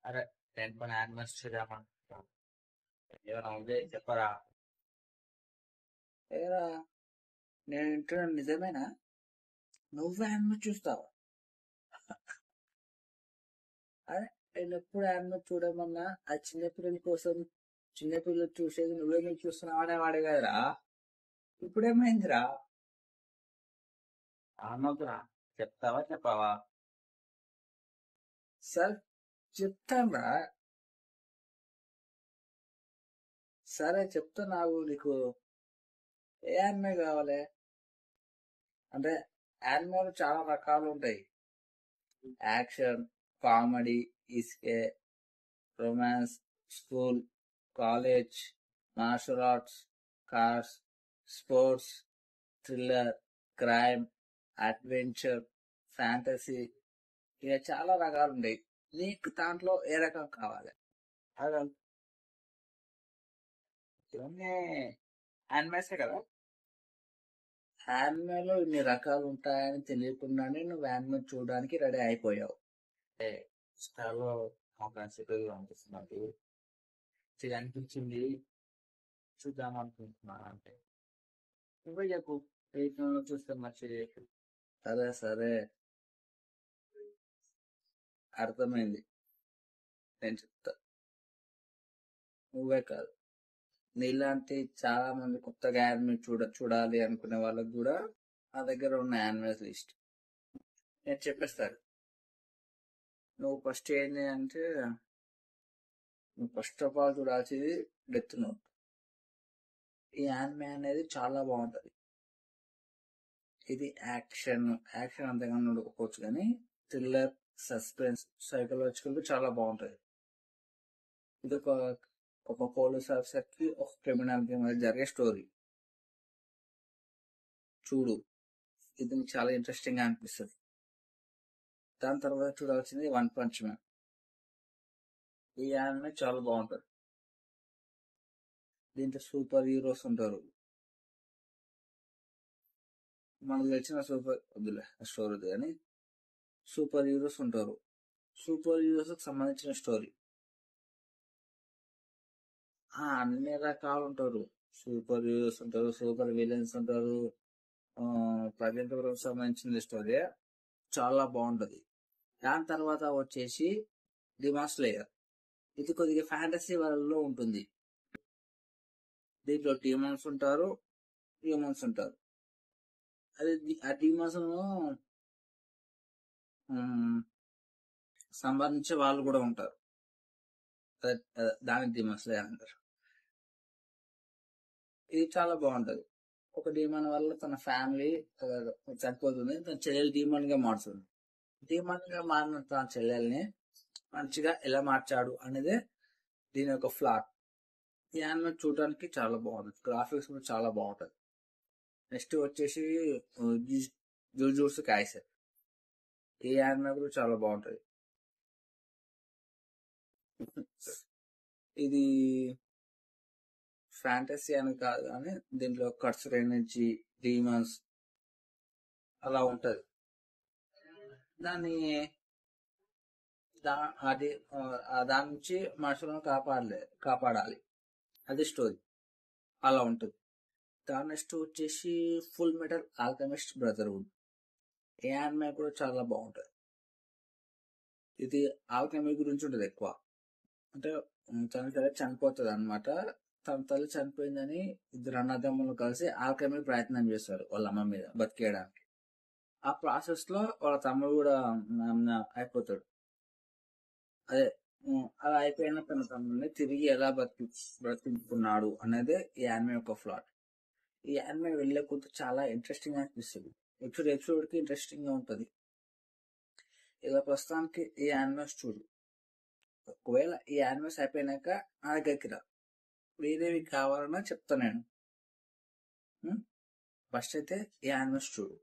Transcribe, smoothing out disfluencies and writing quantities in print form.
అరే నేను కొన్ని యానిమల్స్ చూద్దామనుకుంటున్నా. ఏమైనా ఉంటే చెప్పరా? ఏరా, నేను వింటున్నా నిజమేనా? నువ్వు యానిమే చూస్తావా? అరే, నేను ఎప్పుడు యానిమే చూడమన్నా ఆ చిన్నపిల్లల కోసం చిన్నపిల్లలు చూసేది నువ్వేమీ చూస్తున్నావు అనేవాడు కదరా. ఇప్పుడేమైందిరా? అనొద్దురా, చెప్తావా చెప్పావా? సార్, చెప్తానురా. సరే చెప్తున్నావు. నీకు ఏ యానిమే కావాలి? అంటే యానిమేలు చాలా రకాలు ఉంటాయి. యాక్షన్, కామెడీ, ఇస్కే, romance, school, college, martial arts, cars, sports, thriller, crime, adventure, fantasy, ఇక చాలా రకాలు ఉంటాయి. నీకు దాంట్లో ఏ రకం కావాలి? అదే ఇవన్నీ యానిమేసే కదా. యానిమేలో ఇన్ని రకాలు ఉంటాయని తెలియకుండానే నువ్వు యానిమే చూడడానికి రెడీ అయిపోయావు. అంటే ఇష్టాల్లో కాన్సెప్ట్ అనిపిస్తున్నది, ఇది అనిపించింది, చూద్దాం అనుకుంటున్నాను. అంటే నువ్వే చెప్పు, ఏ ఫోన్లో చూస్తే మంచిది. సరే సరే, అర్థమైంది. నేను చెప్తా. నువ్వే కాదు, నీలాంటి చాలా మంది కొత్తగా యానిమే చూడాలి అనుకునే వాళ్ళకి కూడా నా దగ్గర ఉన్న యానిమేస్ లిస్ట్ నేను చెప్పేస్తాను. నువ్వు ఫస్ట్ ఏంటి అంటే, నువ్వు ఫస్ట్ ఆఫ్ ఆల్ చూడాల్సింది డెత్ నోట్. ఈ యానిమే అనేది చాలా బాగుంటది. ఇది యాక్షన్ యాక్షన్ అంతగా ఉండకపోవచ్చు కానీ థ్రిల్లర్, సస్పెన్స్, సైకలాజికల్ చాలా బాగుంటది. ఇది ఒక పోలీస్ ఆఫీసర్ కి ఒక క్రిమినల్ కి మధ్య జరిగే స్టోరీ. చూడు, ఇది నీకు చాలా ఇంట్రెస్టింగ్ గా అనిపిస్తుంది. దాని తర్వాత చూడాల్సింది వన్ పంచ్ మ్యాన్. ఈ యానిమే చాలా బాగుంటది. దీంట్లో సూపర్ హీరోస్ ఉంటారు. మనకు తెలిసిన సూపర్ వద్దులే, స్టోరీ వద్దు కానీ సూపర్ హీరోస్ ఉంటారు. సూపర్ హీరోస్ కి సంబంధించిన స్టోరీ. అన్ని రకాలు ఉంటారు. సూపర్ హీరోస్ ఉంటారు, సూపర్ విలన్స్ ఉంటారు. ప్రజెంట్ సంబంధించిన స్టోరీ చాలా బాగుంటది. దాని తర్వాత వచ్చేసి డిమాన్ స్లేయర్. ఇది కొద్దిగా ఫ్యాంటసీ వరల్డ్ లో ఉంటుంది. దీంట్లో డీమన్స్ ఉంటారు, హ్యూమన్స్ ఉంటారు. అది ఆ డీమన్స్ సంబంధించే వాళ్ళు కూడా ఉంటారు. దాని డీమన్స్ స్లేయర్ అంటారు. ఇది చాలా బాగుంటది. ఒక డీమన్ వల్ల తన ఫ్యామిలీ చనిపోతుంది, తన చెల్లెలు డీమన్ గా మారుతుంది. డీమన్ గా మారిన తన చెల్లెల్ని మంచిగా ఎలా మార్చాడు అనేది దీని యొక్క ఫ్లాట్. ఈ యానిమే చూడడానికి చాలా బాగుంది, గ్రాఫిక్స్ కూడా చాలా బాగుంటది. నెక్స్ట్ వచ్చేసి జూజుట్సు కైసెన్. ఈ యానిమే కూడా చాలా బాగుంటది. ఇది ఫ్యాంటసీ అని కాదు కానీ దీంట్లో కట్స్ ఎనర్జీ, డీమన్స్ అలా ఉంటది. దాన్ని దాని నుంచి మనుషులను కాపాడాలి. అది స్టోరీ అలా ఉంటుంది. దాని నెక్స్ట్ వచ్చేసి ఫుల్ మెటల్ ఆల్కెమిస్ట్ బ్రదర్హుడ్. ఈ యానిమే కూడా చాలా బాగుంటది. ఇది ఆల్కెమీ గురించి ఉంటుంది ఎక్కువ. అంటే తన తల్లి చనిపోతుంది అనమాట. తన తల్లి చనిపోయిందని ఇద్దరు అన్నదమ్ములు కలిసి ఆల్కెమీ ప్రయత్నం చేస్తారు వాళ్ళ అమ్మ మీద బతికేయడానికి. ఆ ప్రాసెస్ లో వాళ్ళ తమ్ముడు కూడా అయిపోతాడు. అదే అలా అయిపోయిన తన తమ్ముడిని తిరిగి ఎలా బ్రతికున్నాడు అనేది ఈ యానిమే యొక్క ఫ్లాట్. ఈ యానిమే వెళ్ళే కొద్ది చాలా ఇంట్రెస్టింగ్ అనిపిస్తుంది. ఎపిసోడ్ కి ఇంట్రెస్టింగ్ గా ఉంటది. ఇలా ప్రస్తుతానికి ఈ యానిమేస్ చూడు. ఒకవేళ ఈ యానిమేస్ అయిపోయినాక నా దగ్గరికి రా, వేరేవి కావాలన్నా చెప్తా నేను. ఫస్ట్ అయితే ఈ యానిమేస్ చూడు.